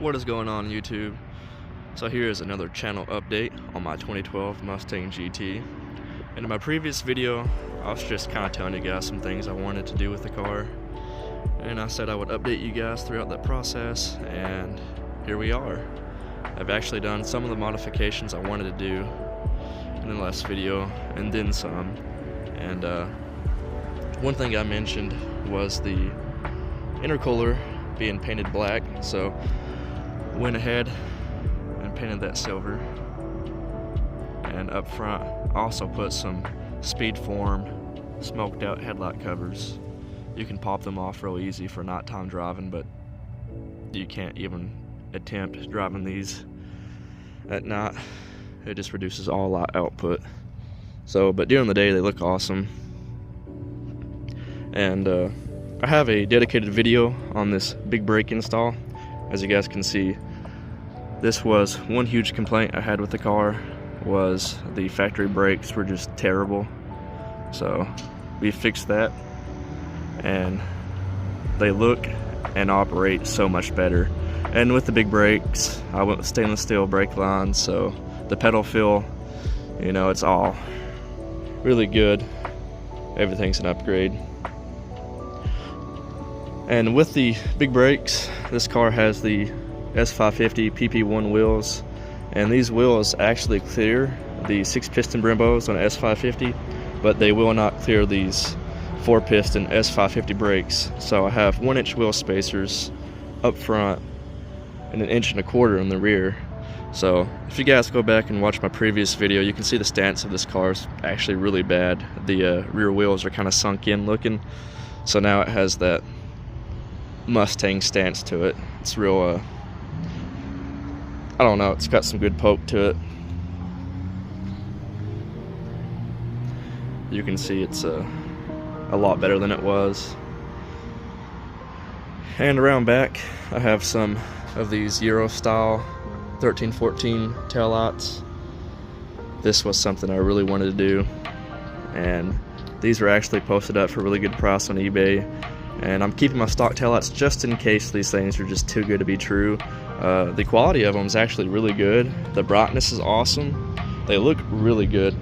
What is going on YouTube? So here is another channel update on my 2012 Mustang GT. And in my previous video, I was just kind of telling you guys some things I wanted to do with the car. And I said I would update you guys throughout that process, and here we are. I've actually done some of the modifications I wanted to do in the last video, and then some. And one thing I mentioned was the intercooler being painted black, so went ahead and painted that silver. And up front also put some speed form smoked out headlight covers. You can pop them off real easy for nighttime driving, but you can't even attempt driving these at night. It just reduces all light output. So, but during the day they look awesome. And I have a dedicated video on this big brake install. As you guys can see, this was one huge complaint I had with the car, was the factory brakes were just terrible. So we fixed that, and they look and operate so much better. And with the big brakes, I went with stainless steel brake lines, so the pedal feel, you know, it's all really good. Everything's an upgrade. And with the big brakes, this car has the S550 PP1 wheels, and these wheels actually clear the 6-piston Brembos on S550, but they will not clear these 4-piston S550 brakes. So I have 1-inch wheel spacers up front and 1.25 inches in the rear. So if you guys go back and watch my previous video, you can see the stance of this car is actually really bad. The rear wheels are kind of sunk in looking, so now it has that Mustang stance to it. It's real, I don't know, it's got some good poke to it. You can see it's a lot better than it was. And around back, I have some of these Euro style 1314 taillights. This was something I really wanted to do, and these were actually posted up for a really good price on eBay. And I'm keeping my stock taillights just in case these things are just too good to be true. The quality of them is actually really good. The brightness is awesome. They look really good.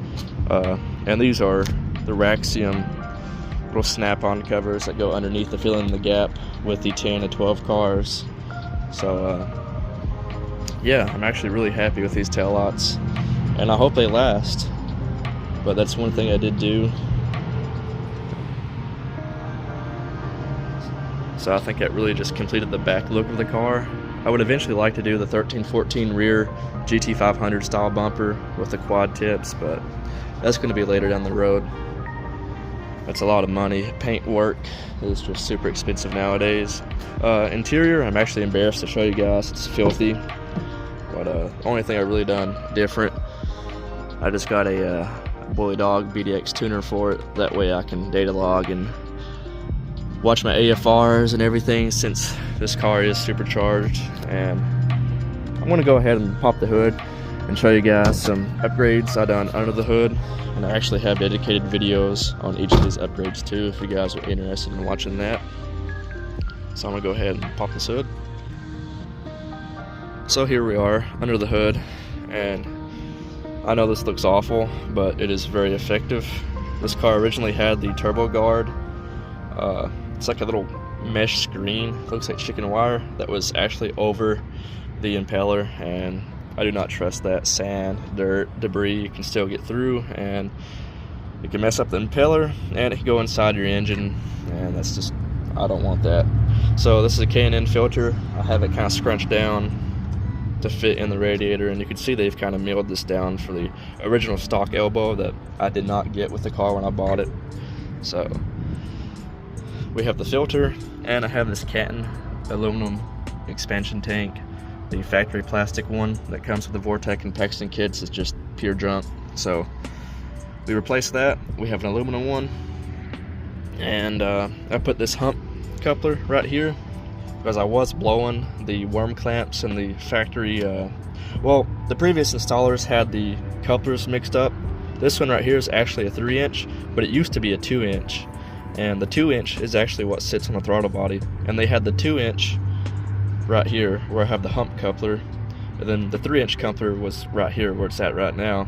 And these are the Raxium little snap-on covers that go underneath to fill in the gap with the 10 to 12 cars. So yeah, I'm actually really happy with these taillights, and I hope they last. But that's one thing I did do. So I think that really just completed the back look of the car. I would eventually like to do the 1314 rear GT500 style bumper with the quad tips, but that's going to be later down the road. That's a lot of money. Paint work is just super expensive nowadays. Interior, I'm actually embarrassed to show you guys. It's filthy. But only thing I've really done different, I just got a Bully Dog BDX tuner for it. That way I can data log and watch my AFRs and everything, since this car is supercharged. And I'm gonna go ahead and pop the hood and show you guys some upgrades I done under the hood. And I actually have dedicated videos on each of these upgrades too, if you guys are interested in watching that. So I'm gonna go ahead and pop this hood. So here we are under the hood, and I know this looks awful, but it is very effective. This car originally had the turbo guard. It's like a little mesh screen, looks like chicken wire, that was actually over the impeller, and I do not trust that. Sand, dirt, debris can still get through, and it can mess up the impeller, and it can go inside your engine, and that's just, I don't want that. So this is a K&N filter. I have it kind of scrunched down to fit in the radiator, and you can see they've kind of milled this down for the original stock elbow that I did not get with the car when I bought it. So we have the filter, and I have this Canton aluminum expansion tank. The factory plastic one that comes with the Vortech and Paxton kits is just pure junk. So we replaced that. We have an aluminum one, and I put this hump coupler right here because I was blowing the worm clamps and the factory. Well, the previous installers had the couplers mixed up. This one right here is actually a 3-inch, but it used to be a 2-inch. And the 2-inch is actually what sits on the throttle body, and they had the 2-inch right here where I have the hump coupler, and then the 3-inch coupler was right here where it's at right now,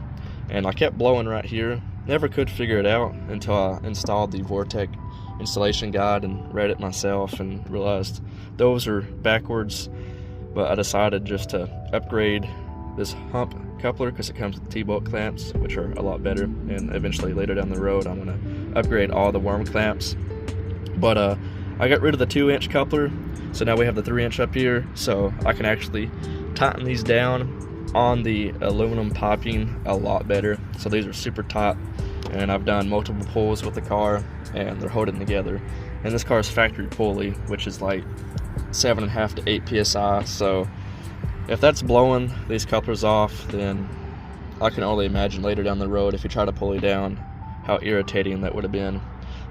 and I kept blowing right here. Never could figure it out until I installed the Vortech installation guide and read it myself and realized those are backwards. But I decided just to upgrade this hump coupler because it comes with T-bolt clamps, which are a lot better, and eventually later down the road I'm going to upgrade all the worm clamps. But I got rid of the 2-inch coupler, so now we have the 3-inch up here, so I can actually tighten these down on the aluminum piping a lot better. So these are super tight, and I've done multiple pulls with the car and they're holding together. And this car is factory pulley, which is like 7.5 to 8 psi, so if that's blowing these couplers off, then I can only imagine later down the road if you try to pulley down how irritating that would have been.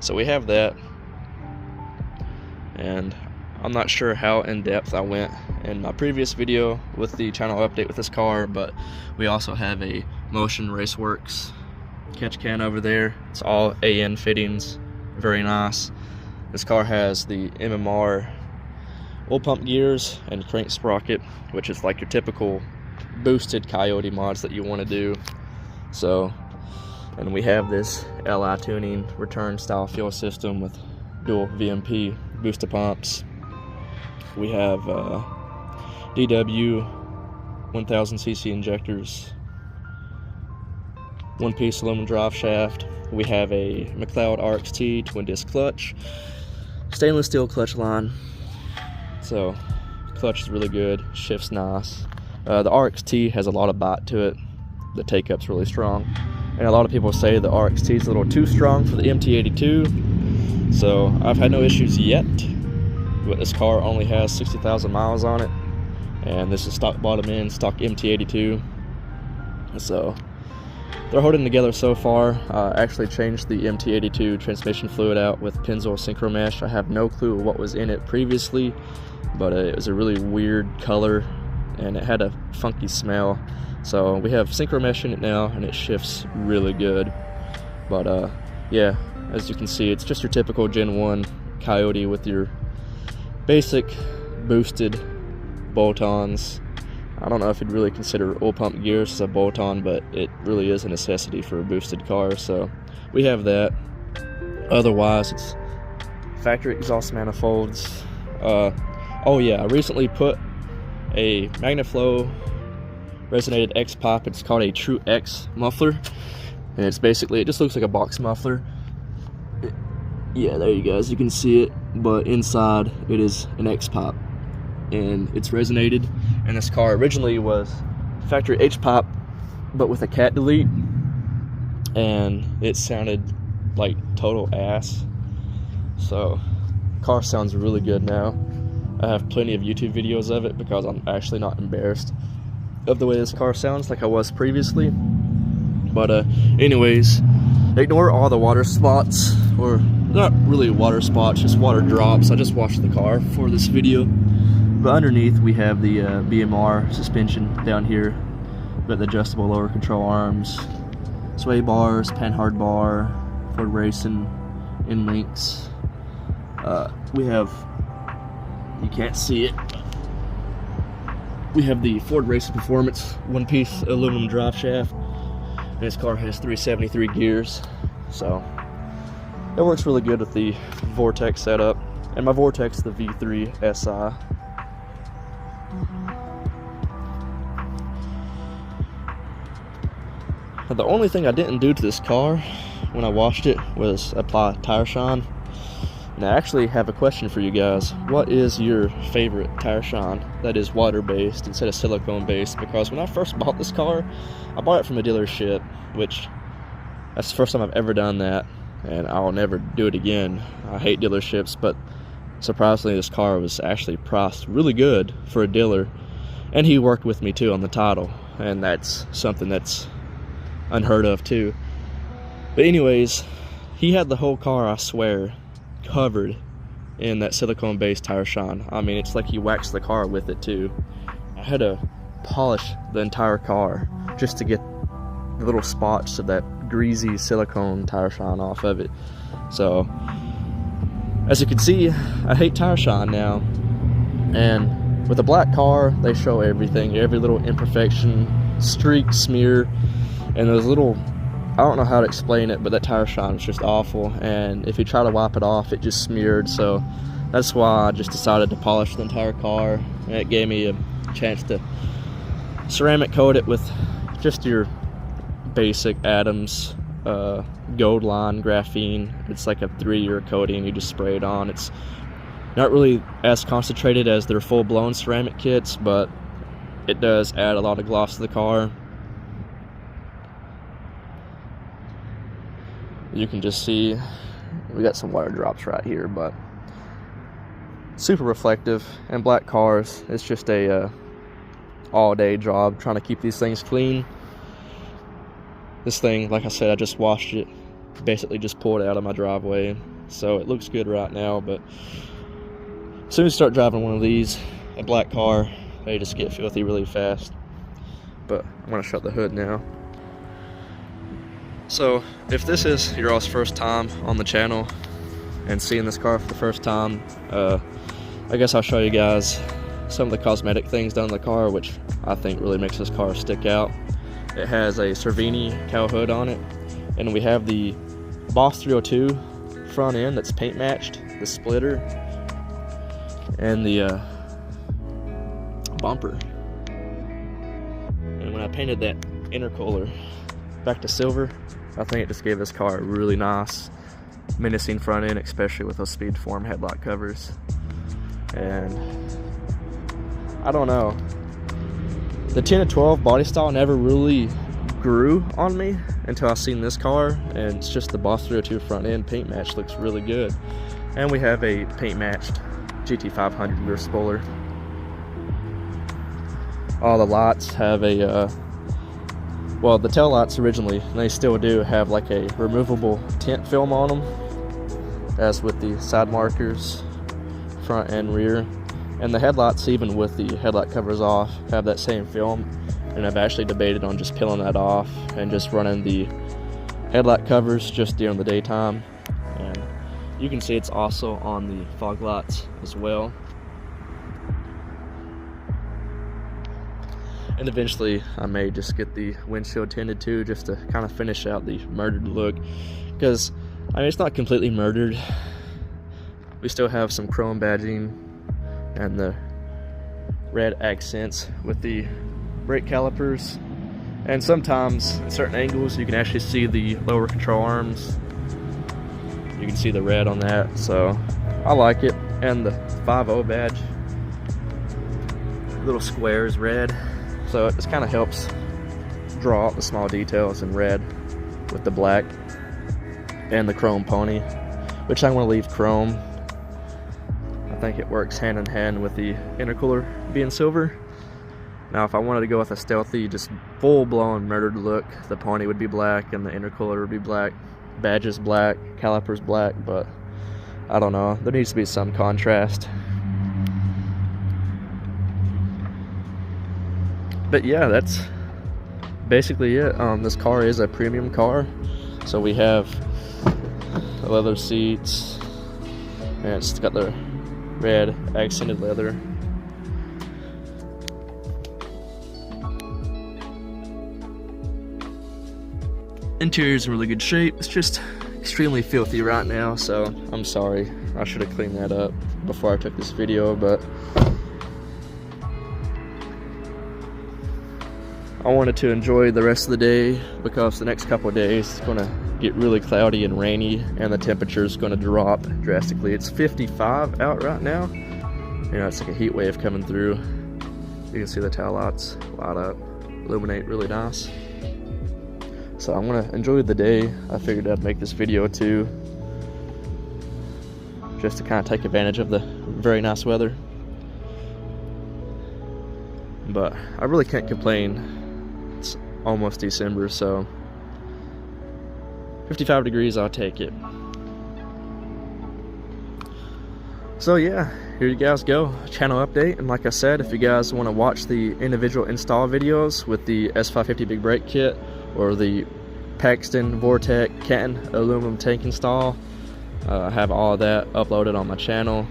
So we have that, and I'm not sure how in depth I went in my previous video with the channel update with this car, but we also have a Motion Raceworks catch can over there. It's all AN fittings, very nice. This car has the MMR oil pump gears and crank sprocket, which is like your typical boosted Coyote mods that you want to do. So, and we have this LI tuning return style fuel system with dual VMP booster pumps. We have DW 1000cc injectors, one-piece aluminum drive shaft. We have a McLeod RXT twin disc clutch, stainless steel clutch line. So clutch is really good, shifts nice. The RXT has a lot of bite to it. The take-up's really strong, and a lot of people say the RXT is a little too strong for the MT82. So I've had no issues yet, but this car only has 60,000 miles on it, and this is stock bottom end, stock MT82. So they're holding together so far. I actually changed the MT82 transmission fluid out with Pennzoil Synchro Mesh. I have no clue what was in it previously, but it was a really weird color and it had a funky smell. So we have Synchro Mesh in it now, and it shifts really good. But yeah, as you can see, it's just your typical Gen 1 Coyote with your basic boosted bolt-ons. I don't know if you'd really consider oil pump gears as a bolt-on, but it really is a necessity for a boosted car. So we have that. Otherwise, it's factory exhaust manifolds. Oh yeah, I recently put a MagnaFlow resonated X pipe. It's called a True X muffler, and it's basically, it just looks like a box muffler. Yeah, there you guys, you can see it, but inside it is an X pipe, and it's resonated. And this car originally was factory H pipe, but with a cat delete, and it sounded like total ass. So car sounds really good now. I have plenty of YouTube videos of it because I'm actually not embarrassed of the way this car sounds like I was previously. But anyways, ignore all the water spots, or not really water spots, just water drops. I just washed the car for this video. But underneath we have the BMR suspension down here. We've got the adjustable lower control arms, sway bars, panhard bar, Ford Racing, in links. We have, you can't see it, we have the Ford Racing Performance one-piece aluminum drive shaft. And this car has 373 gears, so it works really good with the Vortech setup. And my Vortech's the V3 SI. Now, the only thing I didn't do to this car when I washed it was apply tire shine. And I actually have a question for you guys. What is your favorite tire shine that is water-based instead of silicone-based? Because when I first bought this car, I bought it from a dealership, which that's the first time I've ever done that, and I'll never do it again. I hate dealerships, but surprisingly this car was actually priced really good for a dealer, and he worked with me too on the title, and that's something that's unheard of too. But anyways, he had the whole car, I swear, covered in that silicone based tire shine. I mean, it's like he waxed the car with it too. I had to polish the entire car just to get the little spots of that greasy silicone tire shine off of it. So as you can see, I hate tire shine now, and With a black car, they show everything, every little imperfection, streak, smear, and those little, I don't know how to explain it, but that tire shine was just awful, and if you try to wipe it off, it just smeared. So that's why I just decided to polish the entire car, and it gave me a chance to ceramic coat it with just your basic Adams gold line graphene. It's like a 3-year coating, you just spray it on. It's not really as concentrated as their full-blown ceramic kits, but it does add a lot of gloss to the car. You can just see we got some water drops right here, but super reflective. And black cars, it's just a all-day job trying to keep these things clean. This thing, like I said, I just washed it, basically just pulled it out of my driveway, so it looks good right now. But as soon as you start driving one of these, a black car, they just get filthy really fast. But I'm gonna shut the hood now. So if this is your all's first time on the channel and seeing this car for the first time, I guess I'll show you guys some of the cosmetic things done in the car, which I think really makes this car stick out. It has a Cervini cowl hood on it, and we have the Boss 302 front end that's paint matched, the splitter, and the bumper. And when I painted that intercooler back to silver, I think it just gave this car a really nice menacing front end, especially with those speed form headlight covers. And I don't know, the 10 to 12 body style never really grew on me until I seen this car, and it's just the Boss 302 front end paint match looks really good. And we have a paint matched GT500 rear spoiler. All the lights have a well, the tail lights originally, and they still do, have like a removable tint film on them, as with the side markers, front and rear. And the headlights, even with the headlight covers off, have that same film. And I've actually debated on just peeling that off and just running the headlight covers just during the daytime. And you can see it's also on the fog lights as well. And eventually I may just get the windshield tinted too, just to kind of finish out the murdered look, because I mean, it's not completely murdered. We still have some chrome badging and the red accents with the brake calipers, and sometimes at certain angles you can actually see the lower control arms. You can see the red on that, so I like it. And the 5.0 badge, little squares red, so it just kind of helps draw out the small details in red with the black. And the chrome pony, which I'm going to leave chrome. I think it works hand in hand with the intercooler being silver. Now if I wanted to go with a stealthy, just full-blown murdered look, the pony would be black and the intercooler would be black, badges black, calipers black, but I don't know, there needs to be some contrast. But yeah, that's basically it. This car is a premium car, so we have the leather seats, and it's got the red accented leather. Interior's in really good shape. It's just extremely filthy right now, so I'm sorry. I should have cleaned that up before I took this video, but I wanted to enjoy the rest of the day, because the next couple of days it's going to get really cloudy and rainy, and the temperature is going to drop drastically. It's 55 out right now. You know, it's like a heat wave coming through. You can see the tail lights light up, illuminate really nice. So I'm going to enjoy the day. I figured I'd make this video too, just to kind of take advantage of the very nice weather. But I really can't complain. It's almost December, so 55 degrees, I'll take it. So yeah, here you guys go, channel update. And like I said, if you guys want to watch the individual install videos with the S550 big brake kit, or the Paxton Vortech Canton aluminum tank install, I have all of that uploaded on my channel.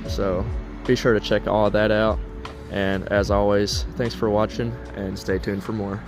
So be sure to check all of that out. And as always, thanks for watching, and stay tuned for more.